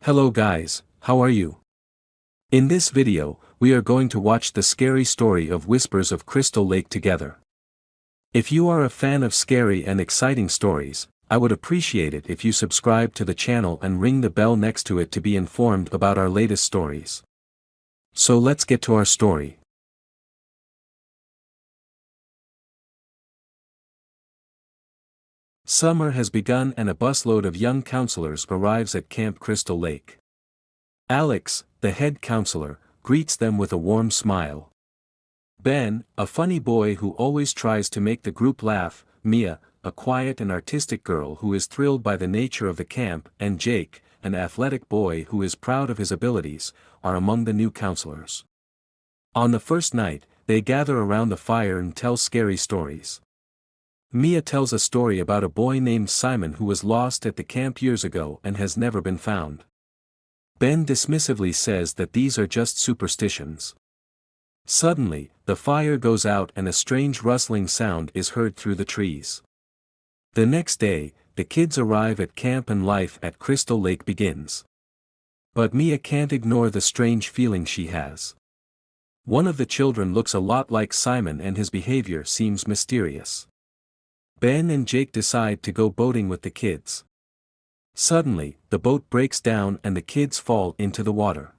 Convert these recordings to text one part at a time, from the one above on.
Hello guys, how are you? In this video, we are going to watch the scary story of Whispers of Crystal Lake together. If you are a fan of scary and exciting stories, I would appreciate it if you subscribe to the channel and ring the bell next to it to be informed about our latest stories. So let's get to our story. Summer has begun and a busload of young counselors arrives at Camp Crystal Lake. Alex, the head counselor, greets them with a warm smile. Ben, a funny boy who always tries to make the group laugh, Mia, a quiet and artistic girl who is thrilled by the nature of the camp, and Jake, an athletic boy who is proud of his abilities, are among the new counselors. On the first night, they gather around the fire and tell scary stories. Mia tells a story about a boy named Simon who was lost at the camp years ago and has never been found. Ben dismissively says that these are just superstitions. Suddenly, the fire goes out and a strange rustling sound is heard through the trees. The next day, the kids arrive at camp and life at Crystal Lake begins. But Mia can't ignore the strange feeling she has. One of the children looks a lot like Simon and his behavior seems mysterious. Ben and Jake decide to go boating with the kids. Suddenly, the boat breaks down and the kids fall into the water.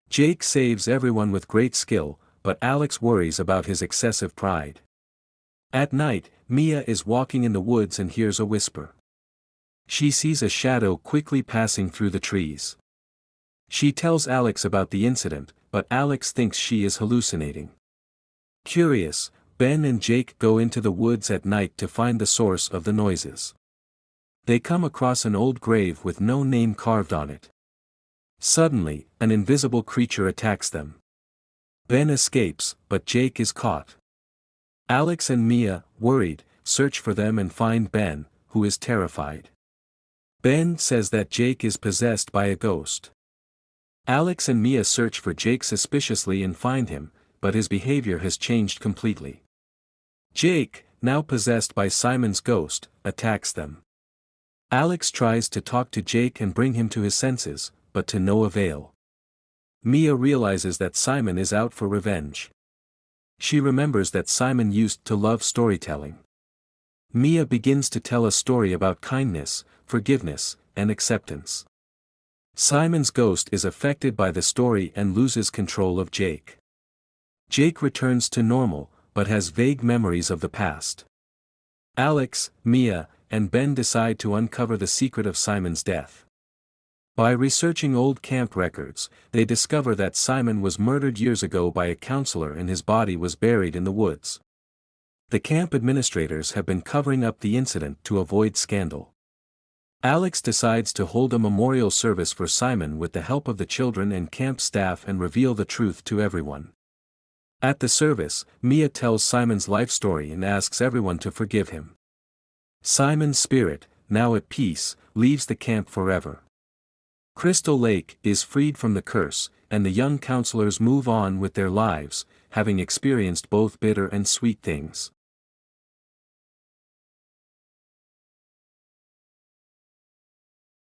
Jake saves everyone with great skill, but Alex worries about his excessive pride. At night, Mia is walking in the woods and hears a whisper. She sees a shadow quickly passing through the trees. She tells Alex about the incident, but Alex thinks she is hallucinating. Curious, Ben and Jake go into the woods at night to find the source of the noises. They come across an old grave with no name carved on it. Suddenly, an invisible creature attacks them. Ben escapes, but Jake is caught. Alex and Mia, worried, search for them and find Ben, who is terrified. Ben says that Jake is possessed by a ghost. Alex and Mia search for Jake suspiciously and find him, but his behavior has changed completely. Jake, now possessed by Simon's ghost, attacks them. Alex tries to talk to Jake and bring him to his senses, but to no avail. Mia realizes that Simon is out for revenge. She remembers that Simon used to love storytelling. Mia begins to tell a story about kindness, forgiveness, and acceptance. Simon's ghost is affected by the story and loses control of Jake. Jake returns to normal, but has vague memories of the past. Alex, Mia, and Ben decide to uncover the secret of Simon's death. By researching old camp records, they discover that Simon was murdered years ago by a counselor and his body was buried in the woods. The camp administrators have been covering up the incident to avoid scandal. Alex decides to hold a memorial service for Simon with the help of the children and camp staff and reveal the truth to everyone. At the service, Mia tells Simon's life story and asks everyone to forgive him. Simon's spirit, now at peace, leaves the camp forever. Crystal Lake is freed from the curse, and the young counselors move on with their lives, having experienced both bitter and sweet things.